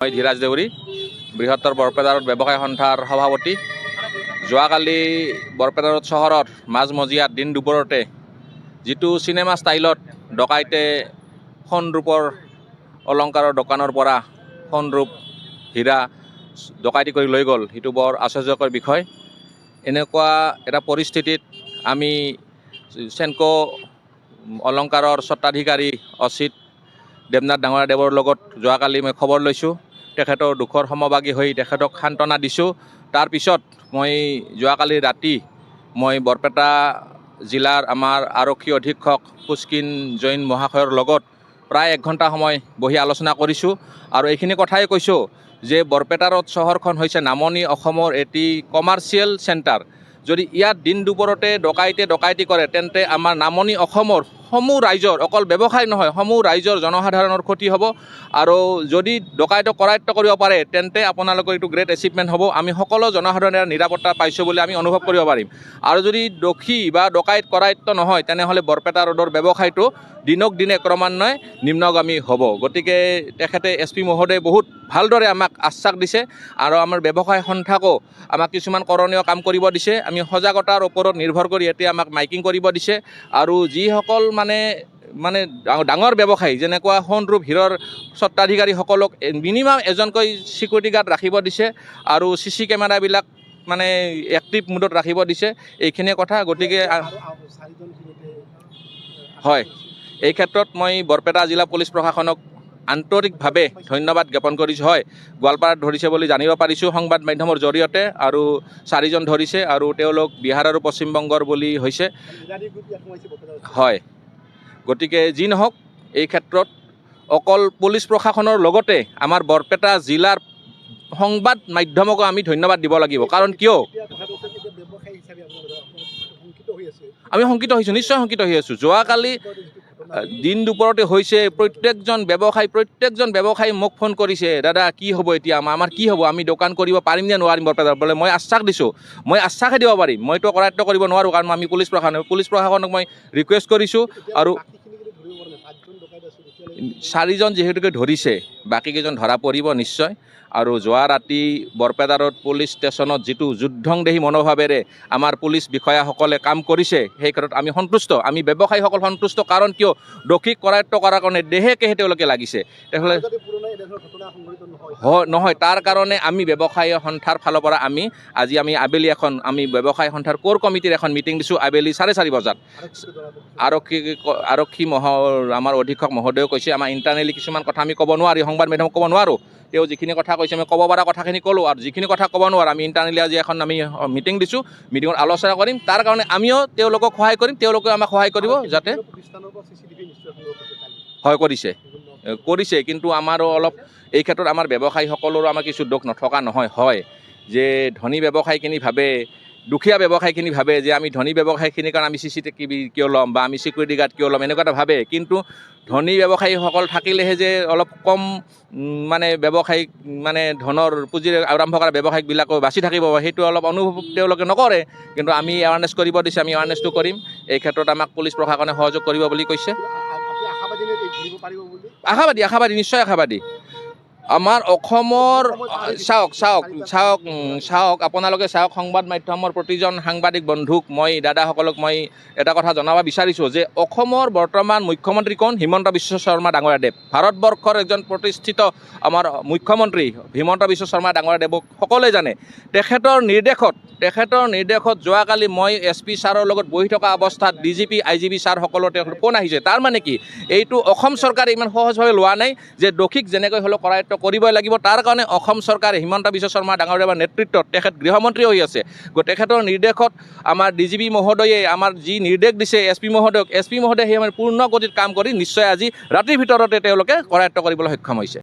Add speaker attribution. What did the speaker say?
Speaker 1: মই ধীৰাজ দেউৰী বৃহত্তৰ বৰপেটাৰত ব্যৱসায় সন্থাৰ সভাপতি। যোৱাকালি বৰপেটাৰত চহৰত মাজমজিয়াত দিন দুপৰতে যিটো চিনেমা ষ্টাইলত ডকাইতে সোণৰূপৰ অলংকাৰৰ দোকানৰ পৰা সোণৰূপ হীৰা ডকাইতি কৰি লৈ গ'ল, সেইটো বৰ আশ্চৰ্যকৰ বিষয়। এনেকুৱা এটা পৰিস্থিতিত আমি চেনকো অলংকাৰৰ স্বত্বাধিকাৰী অচিত দেৱনাথ ডাঙৰীয়াদেৱৰ লগত যোৱাকালি মই খবৰ লৈছোঁ। তেখেতৰ দুখৰ সমভাগী হৈ তেখেতক সান্তনা দিছোঁ। তাৰপিছত মই যোৱাকালি ৰাতি মই বৰপেটা জিলাৰ আমাৰ আৰক্ষী অধীক্ষক পুষ্কিন জৈন মহাশয়ৰ লগত প্ৰায় 1 ঘণ্টা সময় বহি আলোচনা কৰিছোঁ আৰু এইখিনি কথাই কৈছোঁ যে বৰপেটাৰত চহৰখন হৈছে নামনি অসমৰ এটি কমাৰ্চিয়েল চেণ্টাৰ। যদি ইয়াত দিন দুপৰতে ডকাইতি কৰে তেন্তে আমাৰ নামনি অসমৰ সমূহ ৰাইজৰ, অকল ব্যৱসায় নহয়, সমূহ ৰাইজৰ জনসাধাৰণৰ ক্ষতি হ'ব। আৰু যদি ডকাইতক কৰায়ত্ব কৰিব পাৰে তেন্তে আপোনালোকৰ এইটো গ্ৰেট এচিভমেণ্ট হ'ব। আমি সকলো জনসাধাৰণে নিৰাপত্তা পাইছোঁ বুলি আমি অনুভৱ কৰিব পাৰিম। আৰু যদি দোষী বা ডকাইত কৰায়ত্ব নহয় তেনেহ'লে বৰপেটা ৰোডৰ ব্যৱসায়টো দিনক দিনে ক্ৰমান্বয়ে নিম্নগামী হ'ব। গতিকে তেখেতে SP মহোদয়ে বহুত ভালদৰে আমাক আশ্বাস দিছে আৰু আমাৰ ব্যৱসায় সন্থাকো আমাক কিছুমান কৰণীয় কাম কৰিব দিছে। আমি সজাগতাৰ ওপৰত নিৰ্ভৰ কৰি এতিয়া আমাক মাইকিং কৰিব দিছে আৰু যিসকল মানে ডাঙৰ ব্যৱসায়ী যেনেকুৱা সোণৰূপ হীৰৰ স্বত্বাধিকাৰীসকলক মিনিমাম এজনকৈ ছিকিউৰিটি গাৰ্ড ৰাখিব দিছে আৰু CC কেমেৰাবিলাক মানে এক্টিভ মুডত ৰাখিব দিছে। এইখিনিয়ে কথা। গতিকে হয়, এই ক্ষেত্ৰত মই বৰপেটা জিলা পুলিচ প্ৰশাসনক আন্তৰিকভাৱে ধন্যবাদ জ্ঞাপন কৰিছোঁ। হয়, গোৱালপাৰাত ধৰিছে বুলি জানিব পাৰিছোঁ সংবাদ মাধ্যমৰ জৰিয়তে, আৰু 4জন ধৰিছে আৰু তেওঁলোক বিহাৰ আৰু পশ্চিমবংগৰ বুলি হৈছে। হয়, গতিকে যি নহওক, এই ক্ষেত্ৰত অকল পুলিচ প্ৰশাসনৰ লগতে আমাৰ বৰপেটা জিলাৰ সংবাদ মাধ্যমকো আমি ধন্যবাদ দিব লাগিব। কাৰণ কিয় আমি শংকিত হৈছোঁ, নিশ্চয় শংকিত হৈ আছোঁ। যোৱাকালি দিন দুপৰতে হৈছে, প্ৰত্যেকজন ব্যৱসায়ী মোক ফোন কৰিছে, দাদা কি হ'ব এতিয়া, আমাৰ কি হ'ব, আমি দোকান কৰিব পাৰিম নে নোৱাৰিম বৰপেটাত। বোলে মই আশ্বাস দিছোঁ, মই আশ্বাসহে দিব পাৰিম, মইতো কৰায়ত্ব কৰিব নোৱাৰোঁ, কাৰণ আমি পুলিচ প্ৰশাসনক মই ৰিকুৱেষ্ট কৰিছোঁ। আৰু 4জন যিহেতুকে ধৰিছে, বাকীকেইজন ধৰা পৰিব নিশ্চয়। আৰু যোৱা ৰাতি বৰপেটা ৰোড পুলিচ ষ্টেচনত যিটো যুদ্ধংদেহী মনোভাৱেৰে আমাৰ পুলিচ বিষয়াসকলে কাম কৰিছে, সেই ক্ষেত্ৰত আমি সন্তুষ্ট, আমি ব্যৱসায়ীসকল সন্তুষ্ট। কাৰণ কিয়, দোষীক কৰায়ত্ব কৰাৰ কাৰণে দেহে কেহে তেওঁলোকে লাগিছে। নহয়, তাৰ কাৰণে আমি ব্যৱসায়ী সন্থাৰ ফালৰ পৰা আজি আবেলি আমি ব্যৱসায়ী সন্থাৰ কোৰ কমিটিৰ এখন মিটিং দিছোঁ আবেলি 4:30 বজাত। আৰক্ষী আমাৰ অধীক্ষক মহোদয়েও কৈছে, আমাৰ ইণ্টাৰনেলি কিছুমান কথা আমি ক'ব নোৱাৰি, সংবাদ মাধ্যমক ক'ব নোৱাৰোঁ। তেওঁ যিখিনি কথা কৈছে আমি ক'ব পৰা কথাখিনি ক'লোঁ, আৰু যিখিনি কথা ক'ব নোৱাৰোঁ আমি ইণ্টাৰনেলি আজি আমি মিটিং দিছোঁ, মিটিঙত আলোচনা কৰিম। তাৰ কাৰণে আমিও তেওঁলোকক সহায় কৰিম, তেওঁলোকেও আমাক সহায় কৰিব, যাতে হয় কৰিছে। কিন্তু আমাৰো অলপ এই ক্ষেত্ৰত আমাৰ ব্যৱসায়ীসকলৰো আমাৰ কিছু দোষ নথকা নহয়। হয়, যে ধনী ব্যৱসায়ীখিনি ভাবে, দুখীয়া ব্যৱসায়ীখিনি ভাবে যে আমি ধনী ব্যৱসায়ীখিনিৰ কাৰণে আমি CCTV কিয় ল'ম বা আমি ছিকিউৰিটি গাৰ্ড কিয় ল'ম, এনেকুৱা এটা ভাবে। কিন্তু ধনী ব্যৱসায়ীসকল থাকিলেহে যে অলপ কম ব্যৱসায়িক ধনৰ পুঁজিৰে আৰম্ভ কৰা ব্যৱসায়িকবিলাকো বাচি থাকিব, সেইটো অলপ অনুভৱ তেওঁলোকে নকৰে। কিন্তু আমি এৱাৰনেছ কৰিব দিছে, আমি এৱাৰনেছটো কৰিম। এই ক্ষেত্ৰত আমাক পুলিচ প্ৰশাসনে সহযোগ কৰিব বুলি কৈছে। আশাবাদী, নিশ্চয় আশাবাদী। আমাৰ অসমৰ চাওক আপোনালোকে চাওক, সংবাদ মাধ্যমৰ প্ৰতিজন সাংবাদিক বন্ধুক দাদাসকলক মই এটা কথা জনাব বিচাৰিছোঁ যে অসমৰ বৰ্তমান মুখ্যমন্ত্ৰী কোন? হিমন্ত বিশ্ব শৰ্মা ডাঙৰীয়াদেৱ। ভাৰতবৰ্ষৰ এজন প্ৰতিষ্ঠিত আমাৰ মুখ্যমন্ত্ৰী হিমন্ত বিশ্ব শৰ্মা ডাঙৰীয়াদেৱক সকলোৱে জানে। তেখেতৰ নিৰ্দেশত যোৱাকালি মই SP ছাৰৰ লগত বহি থকা অৱস্থাত DGP IGP ছাৰসকলৰ তেখেতৰ ফোন আহিছে। তাৰ মানে কি, এইটো অসম চৰকাৰে ইমান সহজভাৱে লোৱা নাই যে দোষীক যেনেকৈ হ'লেও কৰায়ত্ব কৰিবই লাগিব। তাৰ কাৰণে অসম চৰকাৰে হিমন্ত বিশ্ব শৰ্মা ডাঙৰীয়াদেৱৰ নেতৃত্বত, তেখেত গৃহমন্ত্ৰী হৈ আছে, তেখেতৰ নিৰ্দেশত আমাৰ DGP মহোদয়ে আমাৰ যি নিৰ্দেশ দিছে SP মহোদয়ে সেই পূৰ্ণ গতিত কাম কৰি নিশ্চয় আজি ৰাতিৰ ভিতৰতে তেওঁলোকে কৰায়ত্ব কৰিবলৈ সক্ষম হৈছে।